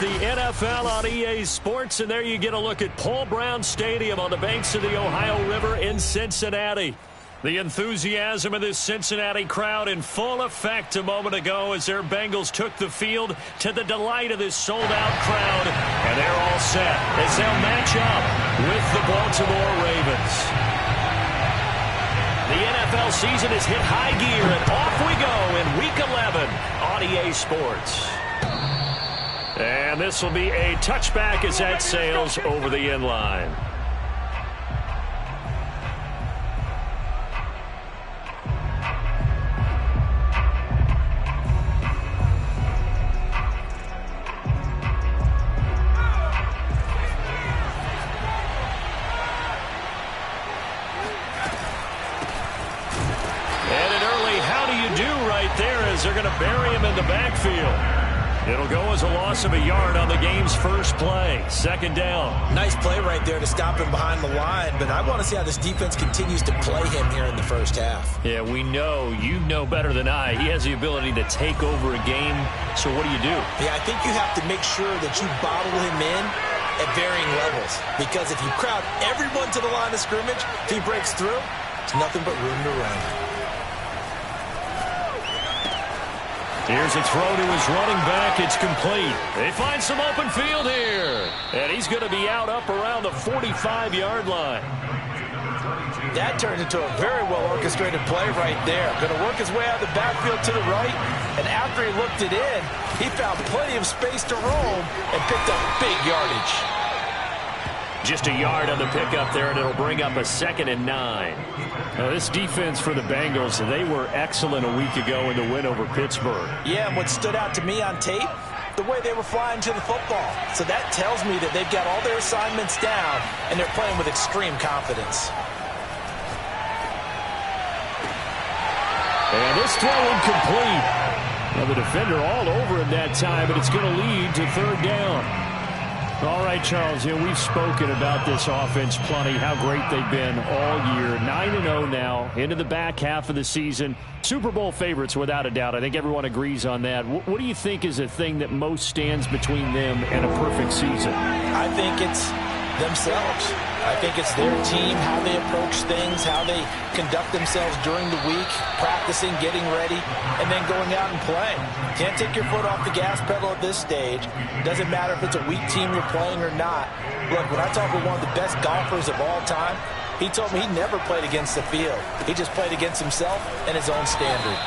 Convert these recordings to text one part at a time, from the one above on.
the NFL on EA Sports, and there you get a look at Paul Brown Stadium on the banks of the Ohio River in Cincinnati. The enthusiasm of this Cincinnati crowd in full effect a moment ago as their Bengals took the field to the delight of this sold-out crowd. And they're all set as they'll match up with the Baltimore Ravens. The NFL season has hit high gear, and off we go in Week 11 on EA Sports. And this will be a touchback as that sails over the end line. They're going to bury him in the backfield. It'll go as a loss of a yard on the game's first play. Second down. Nice play right there to stop him behind the line, but I want to see how this defense continues to play him here in the first half. Yeah, we know. You know better than I. He has the ability to take over a game, so what do you do? Yeah, I think you have to make sure that you bottle him in at varying levels, because if you crowd everyone to the line of scrimmage, if he breaks through, it's nothing but room to run. Here's a throw to his running back. It's complete. They find some open field here. And he's going to be out up around the 45-yard line. That turned into a very well-orchestrated play right there. Going to work his way out of the backfield to the right. And after he looked it in, he found plenty of space to roam and picked up big yardage. Just a yard on the pickup there, and it'll bring up a 2nd and 9. Now, this defense for the Bengals, they were excellent a week ago in the win over Pittsburgh. Yeah, and what stood out to me on tape, the way they were flying to the football. So that tells me that they've got all their assignments down, and they're playing with extreme confidence. And this throw incomplete. Well, the defender all over him that time, but it's going to lead to third down. All right, Charles, we've spoken about this offense plenty, how great they've been all year. 9-0 now, into the back half of the season. Super Bowl favorites, without a doubt. I think everyone agrees on that. What do you think is the thing that most stands between them and a perfect season? I think it's themselves. I think it's their team, how they approach things, how they conduct themselves during the week, practicing, getting ready, and then going out and playing. Can't take your foot off the gas pedal at this stage. Doesn't matter if it's a weak team you're playing or not. Look, when I talk with one of the best golfers of all time, he told me he never played against the field. He just played against himself and his own standard.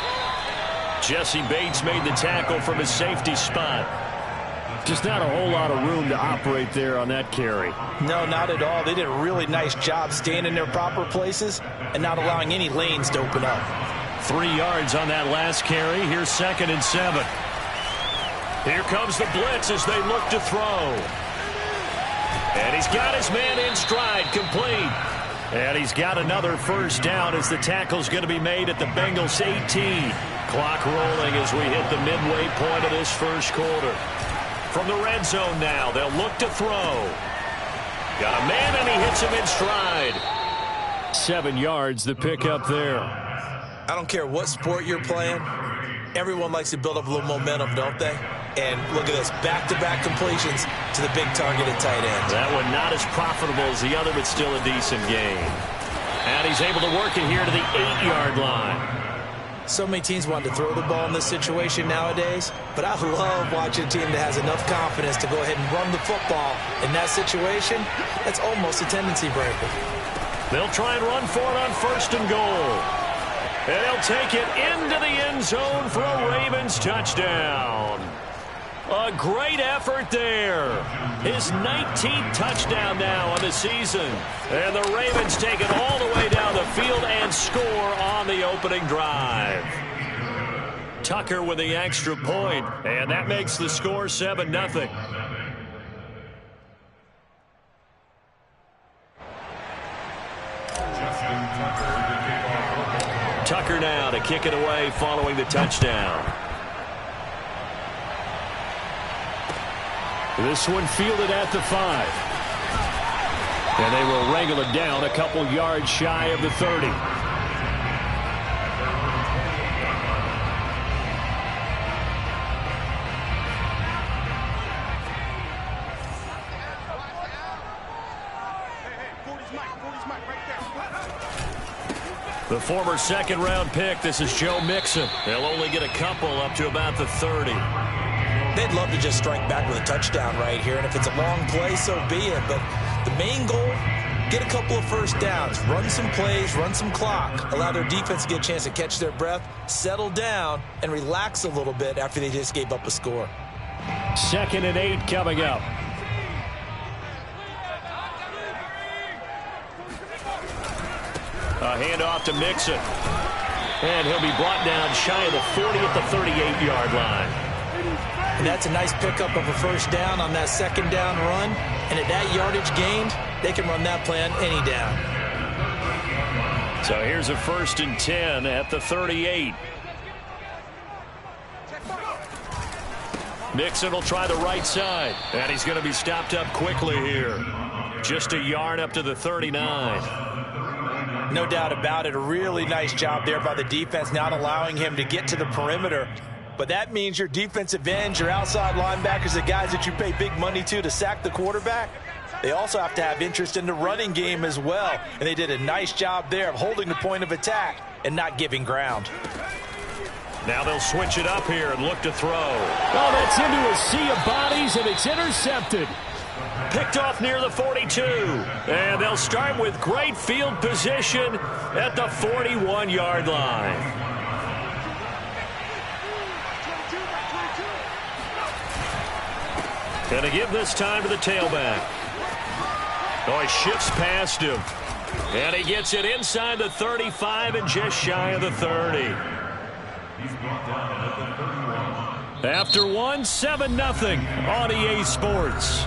Jesse Bates made the tackle from his safety spot. Just not a whole lot of room to operate there on that carry. No, not at all. They did a really nice job staying in their proper places and not allowing any lanes to open up. 3 yards on that last carry. Here's 2nd and 7. Here comes the blitz as they look to throw. And he's got his man in stride, complete. And he's got another first down as the tackle's going to be made at the Bengals 18. Clock rolling as we hit the midway point of this first quarter. From the red zone now, they'll look to throw. Got a man, and he hits him in stride. 7 yards, the pickup there. I don't care what sport you're playing. Everyone likes to build up a little momentum, don't they? And look at this, back-to-back completions to the big target at tight end. That one not as profitable as the other, but still a decent game. And he's able to work it here to the 8-yard line. So many teams want to throw the ball in this situation nowadays, but I love watching a team that has enough confidence to go ahead and run the football. In that situation, that's almost a tendency breaker. They'll try and run for it on 1st and goal. And they'll take it into the end zone for a Ravens touchdown. A great effort there. His 19th touchdown now on the season. And the Ravens take it all the way down the field and score on the opening drive. Tucker with the extra point, and that makes the score 7-0. Tucker now to kick it away following the touchdown. This one fielded at the 5. And they will wrangle it down a couple yards shy of the 30. The former second-round pick, this is Joe Mixon. They'll only get a couple up to about the 30. They'd love to just strike back with a touchdown right here, and if it's a long play, so be it. But the main goal, get a couple of first downs, run some plays, run some clock, allow their defense to get a chance to catch their breath, settle down, and relax a little bit after they just gave up a score. 2nd and 8 coming up. A handoff to Mixon. And he'll be brought down shy of the 40 at the 38-yard line. And that's a nice pickup of a first down on that second down run. And at that yardage gained, they can run that play on any down. So here's a 1st and 10 at the 38. Mixon will try the right side. And he's going to be stopped up quickly here. Just a yard up to the 39. No doubt about it. A really nice job there by the defense, not allowing him to get to the perimeter. But that means your defensive ends, your outside linebackers, the guys that you pay big money to sack the quarterback, they also have to have interest in the running game as well. And they did a nice job there of holding the point of attack and not giving ground. Now they'll switch it up here and look to throw. Oh, that's into a sea of bodies, and it's intercepted. Picked off near the 42. And they'll start with great field position at the 41-yard line. Going to give this time to the tailback. Oh, he shifts past him. And he gets it inside the 35 and just shy of the 30. After one, 7-0 on EA Sports.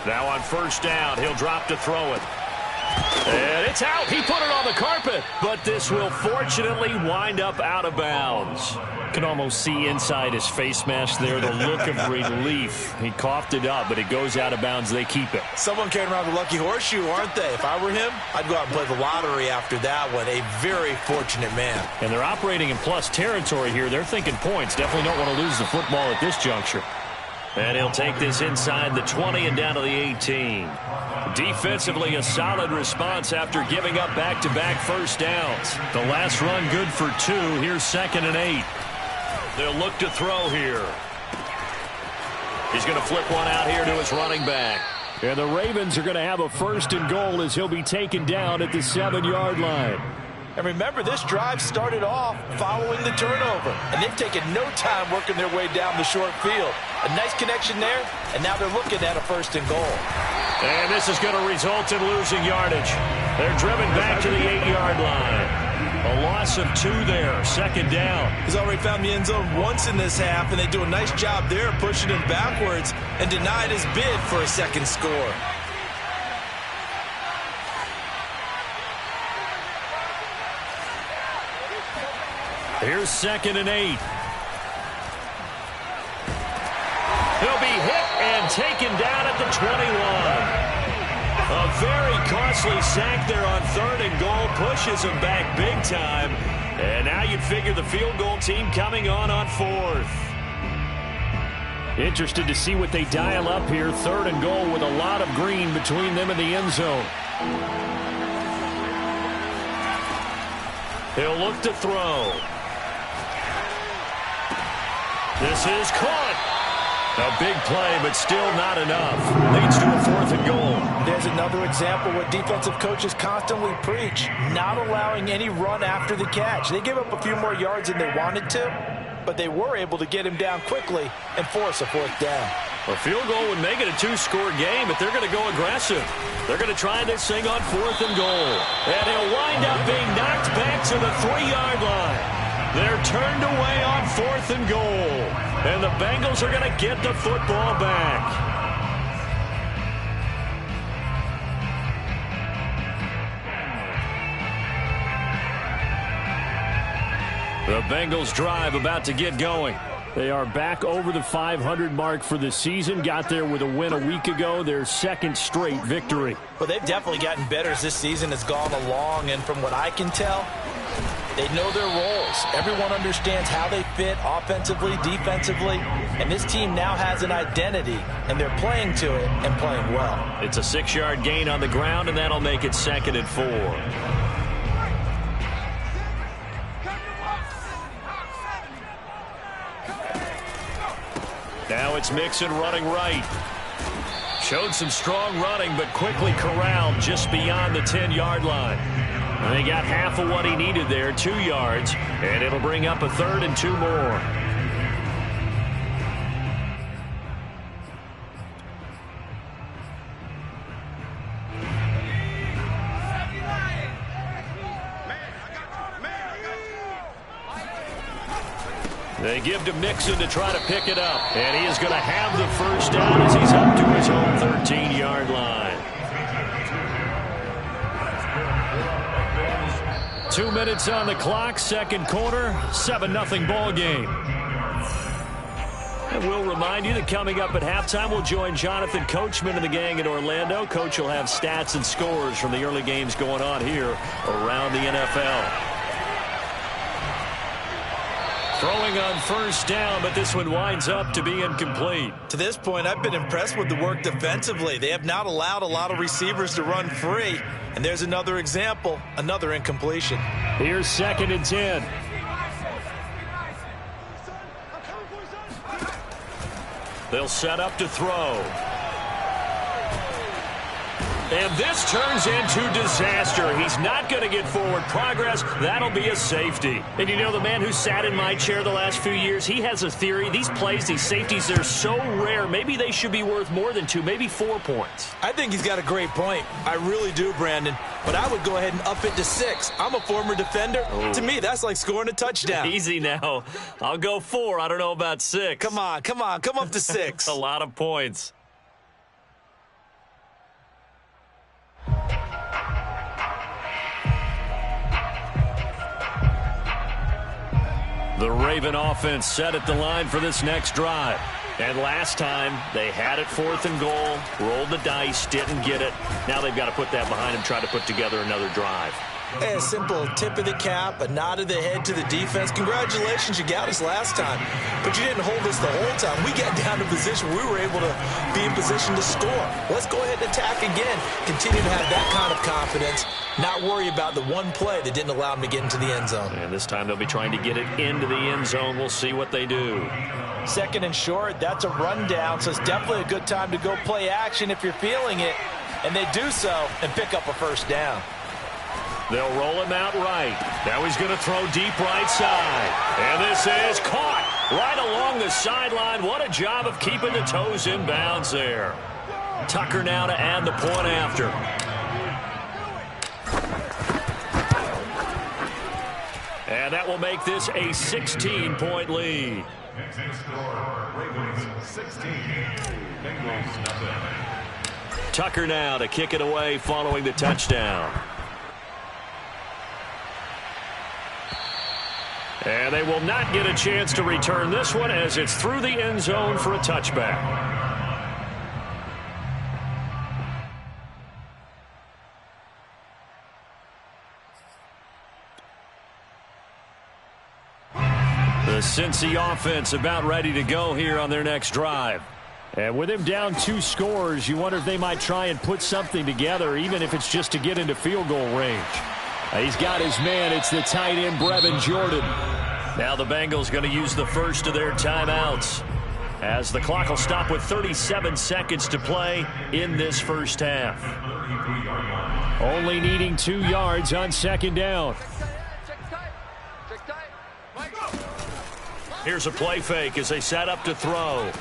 Now on first down, he'll drop to throw it. And it's out. He put it on the carpet. But this will fortunately wind up out of bounds. Can almost see inside his face mask there the look of relief. He coughed it up, but it goes out of bounds. They keep it. Someone carrying around the lucky horseshoe, aren't they? If I were him, I'd go out and play the lottery after that one. A very fortunate man. And they're operating in plus territory here. They're thinking points. Definitely don't want to lose the football at this juncture. And he'll take this inside the 20 and down to the 18. Defensively, a solid response after giving up back-to-back first downs. The last run good for 2. Here's 2nd and 8. They'll look to throw here. He's going to flip one out here to his running back. And the Ravens are going to have a 1st and goal as he'll be taken down at the 7-yard line. And remember, this drive started off following the turnover. And they've taken no time working their way down the short field. A nice connection there, and now they're looking at a 1st and goal. And this is going to result in losing yardage. They're driven back to the 8-yard line. A loss of 2 there, 2nd down. He's already found the end zone once in this half, and they do a nice job there pushing him backwards and denied his bid for a second score. Here's 2nd and 8. He'll be hit and taken down at the 21. A very costly sack there on 3rd and goal. Pushes him back big time. And now you'd figure the field goal team coming on 4th. Interested to see what they dial up here. 3rd and goal with a lot of green between them and the end zone. He'll look to throw. This is caught. A big play, but still not enough. Leads to a 4th and goal. There's another example what defensive coaches constantly preach, not allowing any run after the catch. They gave up a few more yards than they wanted to, but they were able to get him down quickly and force a 4th down. A field goal would make it a 2-score game, but they're going to go aggressive. They're going to try this thing on 4th and goal. And he'll wind up being knocked back to the 3-yard line. They're turned away on 4th and goal. And the Bengals are going to get the football back. The Bengals drive about to get going. They are back over the 500 mark for the season. Got there with a win a week ago, their second straight victory. Well, they've definitely gotten better as this season has gone along, and from what I can tell, they know their roles. Everyone understands how they fit offensively, defensively, and this team now has an identity, and they're playing to it and playing well. It's a 6-yard gain on the ground, and that'll make it 2nd and 4. Now it's Mixon running right. Showed some strong running, but quickly corralled just beyond the 10-yard line. And they got half of what he needed there, 2 yards, and it'll bring up a 3rd and 2 more. They give to Mixon to try to pick it up. And he is going to have the first down as he's up to his own 13-yard line. 2 minutes on the clock, second quarter, 7-0 ball game. And we'll remind you that coming up at halftime, we'll join Jonathan Coachman and the gang in Orlando. Coach will have stats and scores from the early games going on here around the NFL. Throwing on first down, but this one winds up to be incomplete. To this point, I've been impressed with the work defensively. They have not allowed a lot of receivers to run free. And there's another example, another incompletion. Here's 2nd and 10. They'll set up to throw. And this turns into disaster. He's not going to get forward progress. That'll be a safety. And you know, the man who sat in my chair the last few years, he has a theory. These plays, these safeties, they're so rare. Maybe they should be worth more than 2, maybe 4 points. I think he's got a great point. I really do, Brandon. But I would go ahead and up it to 6. I'm a former defender. To me, that's like scoring a touchdown. Easy now. I'll go 4. I don't know about 6. Come on. Come up to 6. A lot of points. The Raven offense set at the line for this next drive. And last time, they had it 4th and goal, rolled the dice, didn't get it. Now they've got to put that behind them, try to put together another drive. A simple tip of the cap, a nod of the head to the defense. Congratulations, you got us last time. But you didn't hold us the whole time. We got down to position. We were able to be in position to score. Let's go ahead and attack again. Continue to have that kind of confidence. Not worry about the one play that didn't allow them to get into the end zone. And this time they'll be trying to get it into the end zone. We'll see what they do. 2nd and short, that's a rundown, so it's definitely a good time to go play action if you're feeling it. And they do so and pick up a first down. They'll roll him out right. Now he's going to throw deep right side. And this is caught right along the sideline. What a job of keeping the toes in bounds there. Tucker now to add the point after. And that will make this a 16-point lead. Tucker now to kick it away following the touchdown. And they will not get a chance to return this one as it's through the end zone for a touchback. The Cincy offense about ready to go here on their next drive. And with him down 2 scores, you wonder if they might try and put something together, even if it's just to get into field goal range. He's got his man. It's the tight end, Brevin Jordan. Now the Bengals going to use the first of their timeouts as the clock will stop with 37 seconds to play in this first half. Only needing 2 yards on 2nd down. Here's a play fake as they set up to throw.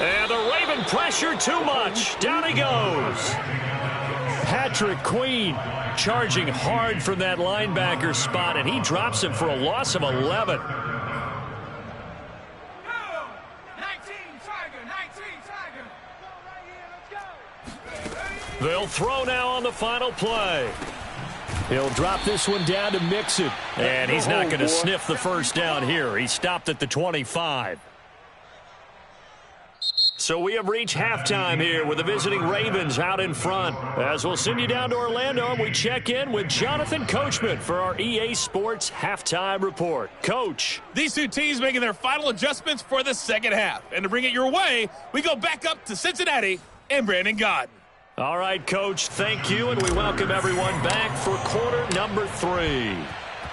And the Raven pressure too much. Down he goes. Patrick Queen charging hard from that linebacker spot, and he drops him for a loss of 11. They'll throw now on the final play. He'll drop this one down to Mixon. And he's not going to sniff the first down here. He stopped at the 25. So we have reached halftime here with the visiting Ravens out in front. As we'll send you down to Orlando, we check in with Jonathan Coachman for our EA Sports Halftime Report. Coach. These two teams making their final adjustments for the second half. And to bring it your way, we go back up to Cincinnati and Brandon Gaudin. All right, Coach, thank you, and we welcome everyone back for quarter number 3.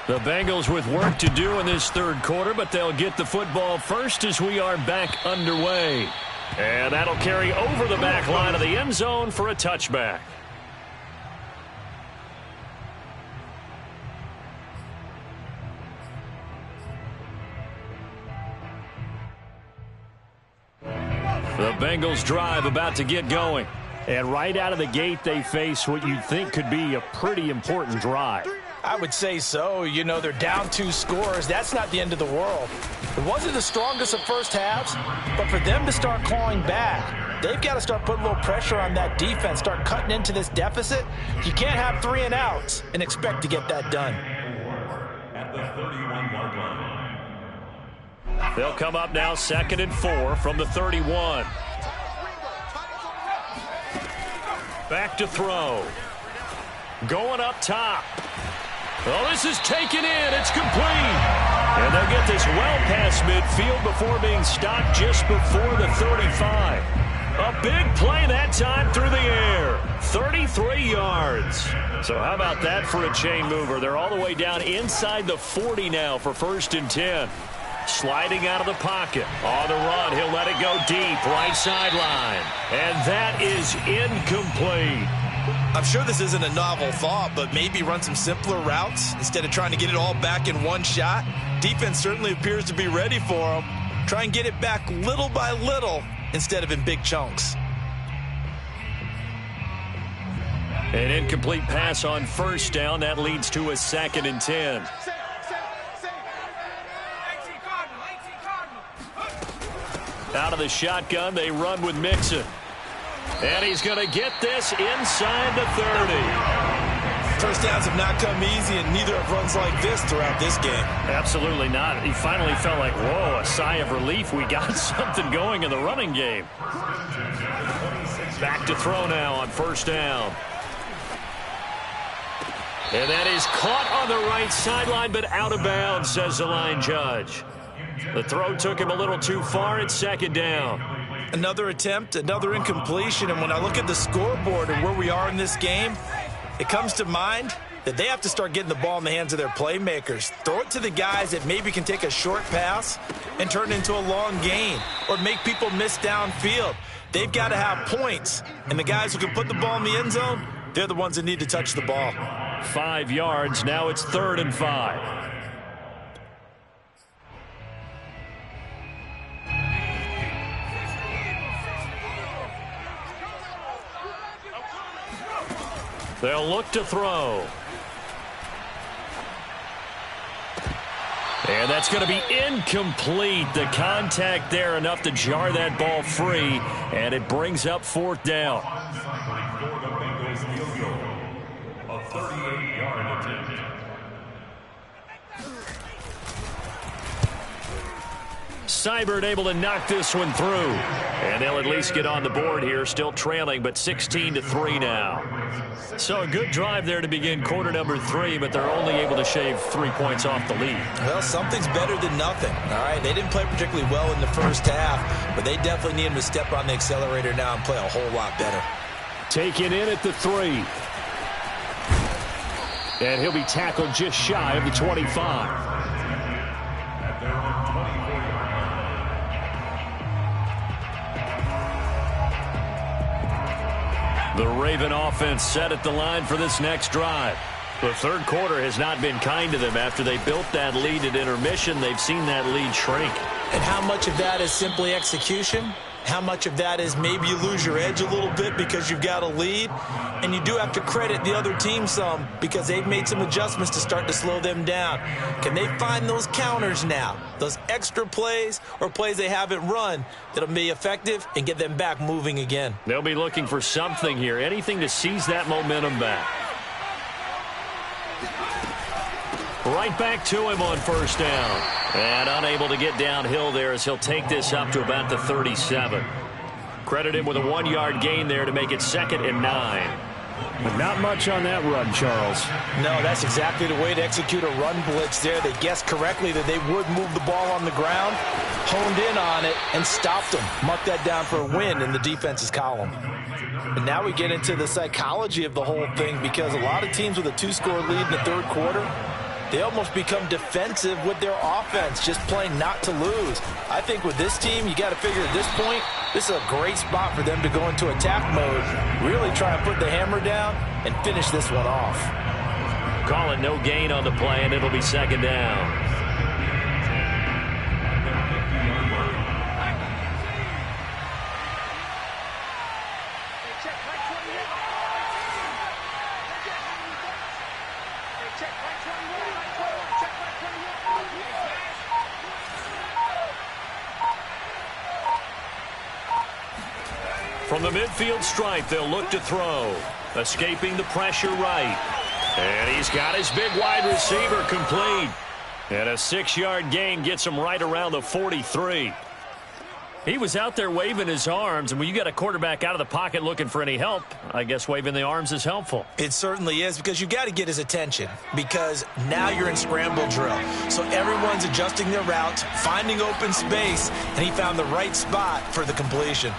The Bengals with work to do in this third quarter, but they'll get the football first as we are back underway. And that'll carry over the back line of the end zone for a touchback. The Bengals drive about to get going. And right out of the gate, they face what you'd think could be a pretty important drive. I would say so. You know, they're down 2 scores. That's not the end of the world. It wasn't the strongest of first halves, but for them to start clawing back, they've got to start putting a little pressure on that defense, start cutting into this deficit. You can't have 3 and outs and expect to get that done. At the 31-yard line. They'll come up now 2nd and 4 from the 31. Back to throw. Going up top. Oh, this is taken in. It's complete. And they'll get this well past midfield before being stopped just before the 35. A big play that time through the air. 33 yards. So how about that for a chain mover? They're all the way down inside the 40 now for 1st and 10. Sliding out of the pocket. On the run, he'll let it go deep. Right sideline. And that is incomplete. I'm sure this isn't a novel thought, but maybe run some simpler routes instead of trying to get it all back in one shot. Defense certainly appears to be ready for him. Try and get it back little by little instead of in big chunks. An incomplete pass on 1st down. That leads to a 2nd and 10. Out of the shotgun, they run with Mixon. And he's going to get this inside the 30. First downs have not come easy, and neither have runs like this throughout this game. Absolutely not. He finally felt like, whoa, a sigh of relief. We got something going in the running game. Back to throw now on 1st down. And that is caught on the right sideline, but out of bounds, says the line judge. The throw took him a little too far. It's 2nd down. Another attempt, another incompletion, and when I look at the scoreboard and where we are in this game, it comes to mind that they have to start getting the ball in the hands of their playmakers. Throw it to the guys that maybe can take a short pass and turn it into a long gain or make people miss downfield. They've got to have points, and the guys who can put the ball in the end zone, they're the ones that need to touch the ball. 5 yards. Now it's 3rd and 5. They'll look to throw. And that's going to be incomplete. The contact there enough to jar that ball free, and it brings up 4th down. A 38-yard attempt. Seibert able to knock this one through. And they'll at least get on the board here, still trailing, but 16-3 now. So a good drive there to begin quarter number 3, but they're only able to shave 3 points off the lead. Well, something's better than nothing, all right? They didn't play particularly well in the first half, but they definitely need him to step on the accelerator now and play a whole lot better. Taken in at the 3. And he'll be tackled just shy of the 25. The Raven offense set at the line for this next drive. The third quarter has not been kind to them. After they built that lead at intermission, they've seen that lead shrink. And how much of that is simply execution? How much of that is maybe you lose your edge a little bit because you've got a lead? And you do have to credit the other team some because they've made some adjustments to start to slow them down. Can they find those counters now, those extra plays or plays they haven't run that'll be effective and get them back moving again? They'll be looking for something here, anything to seize that momentum back. Right back to him on first down. And unable to get downhill there as he'll take this up to about the 37. Credit him with a 1-yard gain there to make it 2nd and 9. But not much on that run, Charles. No, that's exactly the way to execute a run blitz there. They guessed correctly that they would move the ball on the ground, honed in on it, and stopped them. Mark that down for a win in the defense's column. And now we get into the psychology of the whole thing, because a lot of teams with a 2-score lead in the third quarter, they almost become defensive with their offense, just playing not to lose. I think with this team, you got to figure at this point, this is a great spot for them to go into attack mode, really try and put the hammer down and finish this one off. Call it no gain on the play, and it'll be 2nd down. From the midfield stripe, they'll look to throw. Escaping the pressure right. And he's got his big wide receiver complete. And a 6-yard gain gets him right around the 43. He was out there waving his arms, and when you got a quarterback out of the pocket looking for any help, I guess waving the arms is helpful. It certainly is, because you got to get his attention, because now you're in scramble drill. So everyone's adjusting their routes, finding open space, and he found the right spot for the completion.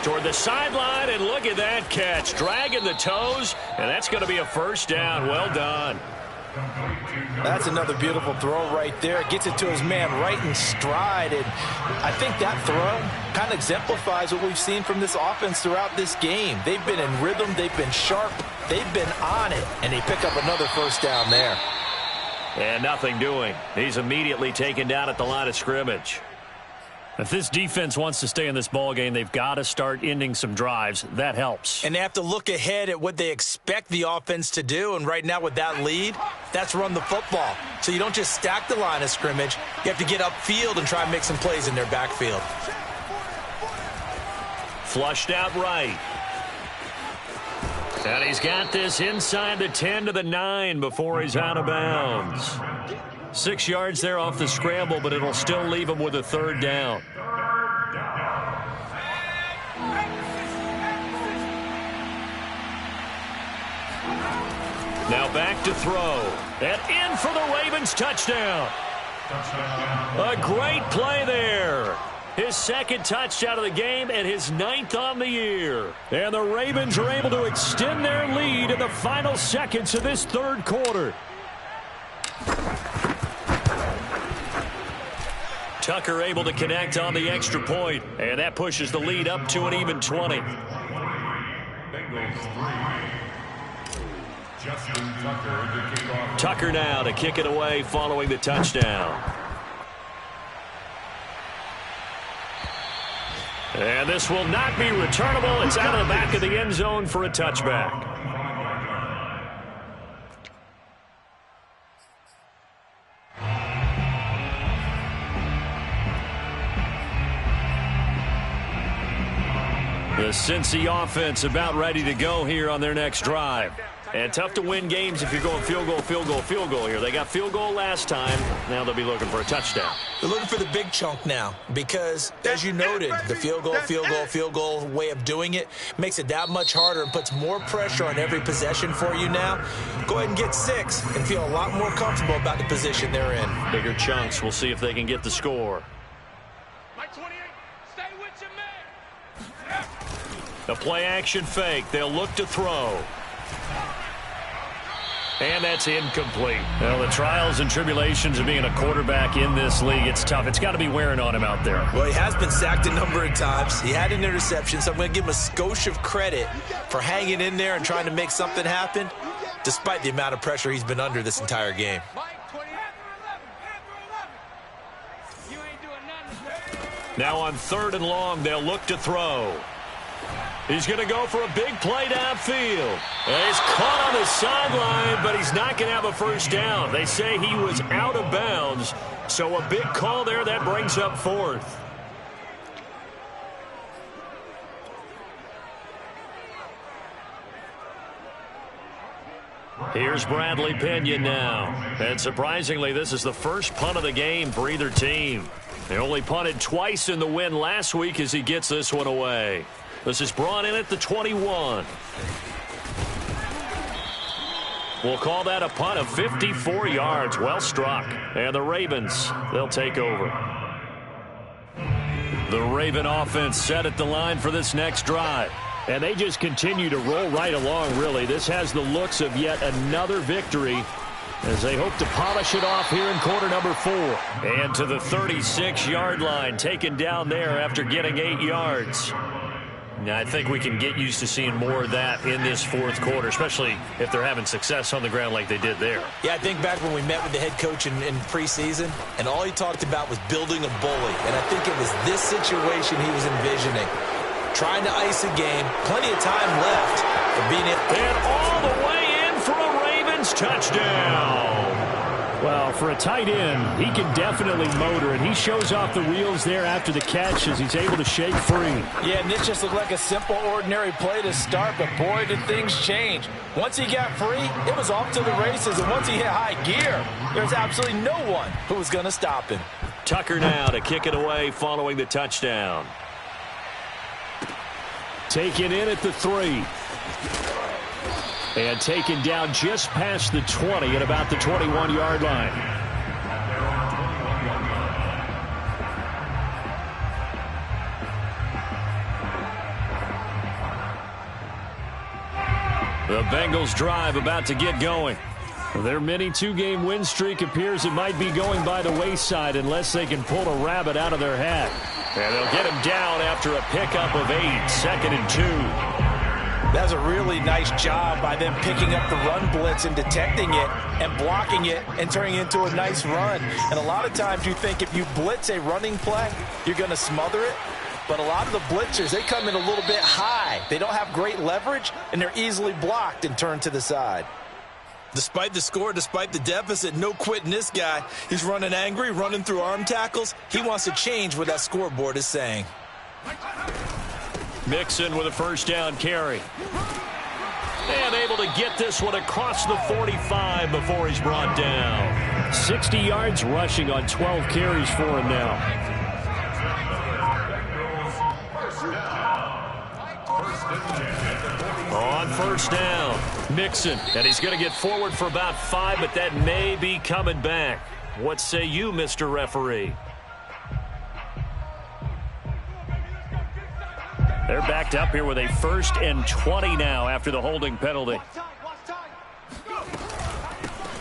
Toward the sideline, and look at that catch. Dragging the toes, and that's going to be a 1st down. Well done. That's another beautiful throw right there. Gets it to his man right in stride. And I think that throw kind of exemplifies what we've seen from this offense throughout this game. They've been in rhythm. They've been sharp. They've been on it. And they pick up another 1st down there. And nothing doing. He's immediately taken down at the line of scrimmage. If this defense wants to stay in this ballgame, they've got to start ending some drives. That helps. And they have to look ahead at what they expect the offense to do. And right now with that lead, that's run the football. So you don't just stack the line of scrimmage. You have to get upfield and try and make some plays in their backfield. Flushed out right. And he's got this inside the 10 to the 9 before he's out of bounds. 6 yards there off the scramble, but it'll still leave him with a 3rd down. Now back to throw. And in for the Ravens touchdown. A great play there. His 2nd touchdown of the game and his 9th on the year. And the Ravens are able to extend their lead in the final seconds of this 3rd quarter. Tucker able to connect on the extra point, and that pushes the lead up to an even 20. Tucker now to kick it away following the touchdown. And this will not be returnable. It's out of the back of the end zone for a touchback. The Cincy offense about ready to go here on their next drive. And tough to win games if you're going field goal, field goal, field goal here. They got field goal last time. Now they'll be looking for a touchdown. They're looking for the big chunk now because, as you noted, the field goal, field goal, field goal way of doing it makes it that much harder and puts more pressure on every possession for you now. Go ahead and get 6 and feel a lot more comfortable about the position they're in. Bigger chunks. We'll see if they can get the score. The play action fake. They'll look to throw. And that's incomplete. Well, the trials and tribulations of being a quarterback in this league, it's tough. It's got to be wearing on him out there. Well, he has been sacked a number of times. He had an interception, so I'm going to give him a skosh of credit for hanging in there and trying to make something happen, despite the amount of pressure he's been under this entire game. Now on 3rd and long, they'll look to throw. He's going to go for a big play downfield. He's caught on the sideline, but he's not going to have a first down. They say he was out of bounds, so a big call there. That brings up 4th. Here's Bradley Pinion now. And surprisingly, this is the first punt of the game for either team. They only punted twice in the win last week as he gets this one away. This is brought in at the 21. We'll call that a punt of 54 yards. Well struck. And the Ravens, they'll take over. The Raven offense set at the line for this next drive. And they just continue to roll right along, really. This has the looks of yet another victory as they hope to polish it off here in quarter number 4. And to the 36-yard line, taken down there after getting 8 yards. Now, I think we can get used to seeing more of that in this fourth quarter, especially if they're having success on the ground like they did there. Yeah, I think back when we met with the head coach in preseason, and all he talked about was building a bully. And I think it was this situation he was envisioning. Trying to ice a game, plenty of time left for being able. And all the way in for a Ravens touchdown. Well, for a tight end, he can definitely motor, and he shows off the wheels there after the catch as he's able to shake free. Yeah, and this just looked like a simple, ordinary play to start, but boy, did things change. Once he got free, it was off to the races, and once he hit high gear, there's absolutely no one who was going to stop him. Tucker now to kick it away following the touchdown. Taken in at the 3. And taken down just past the 20 at about the 21-yard line. The Bengals drive about to get going. Their mini 2-game win streak appears it might be going by the wayside unless they can pull a rabbit out of their hat. And they'll get him down after a pickup of 8, 2nd and 2. That's a really nice job by them picking up the run blitz and detecting it and blocking it and turning it into a nice run. And a lot of times you think if you blitz a running play, you're going to smother it. But a lot of the blitzers, they come in a little bit high. They don't have great leverage, and they're easily blocked and turned to the side. Despite the score, despite the deficit, no quitting this guy. He's running angry, running through arm tackles. He wants to change what that scoreboard is saying. Mixon with a first down carry. And able to get this one across the 45 before he's brought down. 60 yards rushing on 12 carries for him now. On first down, Mixon. And he's going to get forward for about 5, but that may be coming back. What say you, Mr. Referee? They're backed up here with a 1st and 20 now after the holding penalty.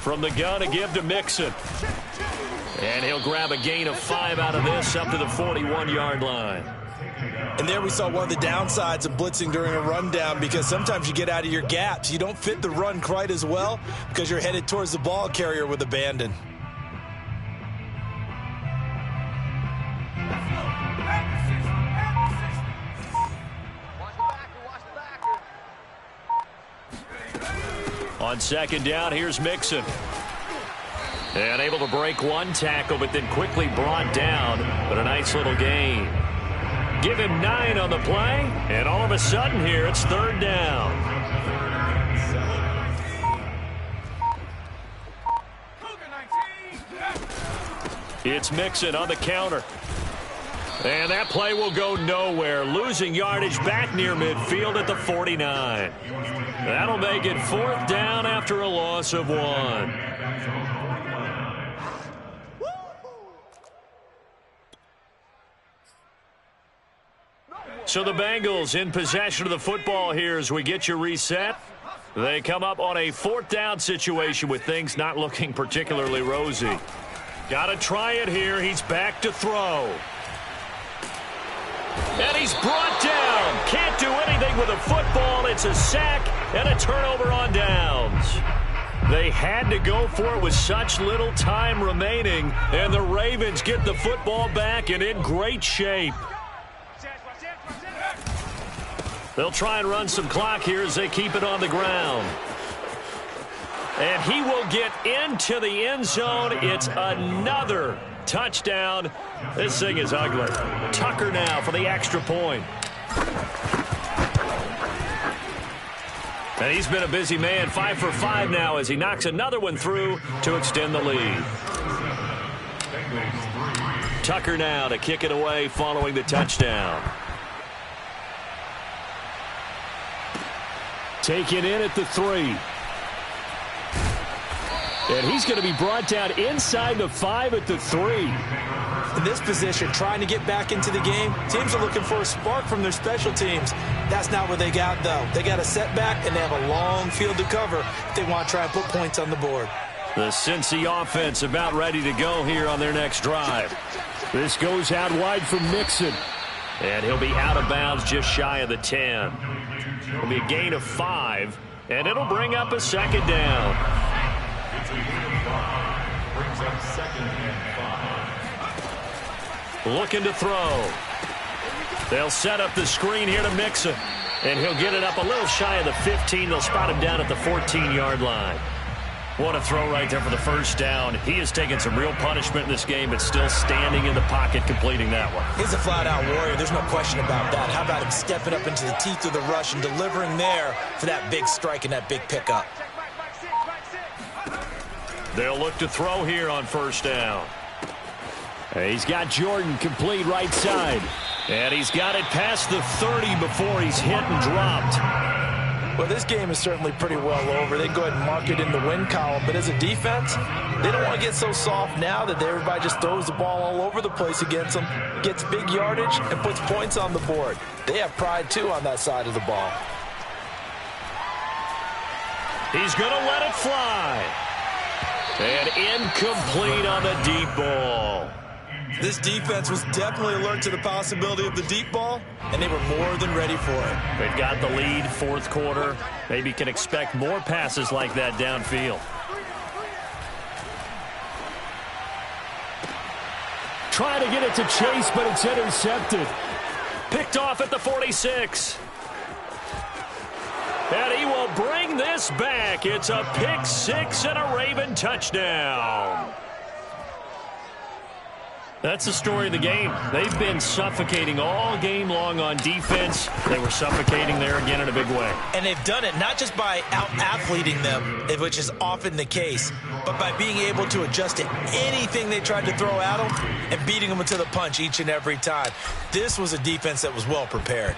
From the gun, a give to Mixon. And he'll grab a gain of 5 out of this up to the 41-yard line. And there we saw one of the downsides of blitzing during a rundown, because sometimes you get out of your gaps. You don't fit the run quite as well because you're headed towards the ball carrier with abandon. On second down, here's Mixon. And able to break one tackle, but then quickly brought down. But a nice little gain. Give him 9 on the play, and all of a sudden here, it's 3rd down. It's Mixon on the counter. And that play will go nowhere. Losing yardage back near midfield at the 49. That'll make it 4th down after a loss of 1. So the Bengals in possession of the football here as we get you reset. They come up on a 4th down situation with things not looking particularly rosy. Got to try it here. He's back to throw. And he's brought down. Can't do anything with a football. It's a sack and a turnover on downs. They had to go for it with such little time remaining, and the Ravens get the football back and in great shape. They'll try and run some clock here as they keep it on the ground. And he will get into the end zone. It's another touchdown. This thing is ugly. Tucker now for the extra point. And he's been a busy man, 5 for 5 now as he knocks another one through to extend the lead. Tucker now to kick it away following the touchdown. Taken in at the 3. And he's going to be brought down inside the 5 at the 3. In this position, trying to get back into the game, teams are looking for a spark from their special teams. That's not what they got, though. They got a setback, and they have a long field to cover if they want to try and put points on the board. The Cincy offense about ready to go here on their next drive. This goes out wide from Mixon. And he'll be out of bounds just shy of the 10. It'll be a gain of 5, and it'll bring up a second down. Brings up 2nd and 5. Looking to throw. They'll set up the screen here to Mixon. And he'll get it up a little shy of the 15. They'll spot him down at the 14-yard line. What a throw right there for the first down. He has taken some real punishment in this game, but still standing in the pocket, completing that one. He's a flat-out warrior. There's no question about that. How about him stepping up into the teeth of the rush and delivering there for that big strike and that big pickup? They'll look to throw here on first down. He's got Jordan complete right side. And he's got it past the 30 before he's hit and dropped. Well, this game is certainly pretty well over. They can go ahead and mark it in the win column. But as a defense, they don't want to get so soft now that everybody just throws the ball all over the place against them, gets big yardage, and puts points on the board. They have pride, too, on that side of the ball. He's going to let it fly. And incomplete on the deep ball. This defense was definitely alert to the possibility of the deep ball, and they were more than ready for it. They've got the lead, fourth quarter. Maybe can expect more passes like that downfield. Trying to get it to Chase, but it's intercepted. Picked off at the 46. And he will bring this back. It's a pick 6 and a Raven touchdown. That's the story of the game. They've been suffocating all game long on defense. They were suffocating there again in a big way. And they've done it not just by out-athleting them, which is often the case, but by being able to adjust to anything they tried to throw at them and beating them to the punch each and every time. This was a defense that was well prepared.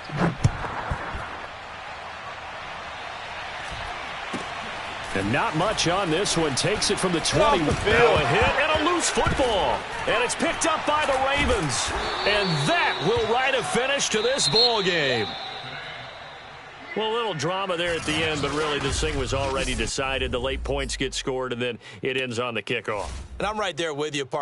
And not much on this one. Takes it from the 20. Now a hit and a loose football. And it's picked up by the Ravens. And that will write a finish to this ball game. Well, a little drama there at the end, but really this thing was already decided. The late points get scored, and then it ends on the kickoff. And I'm right there with you, partner.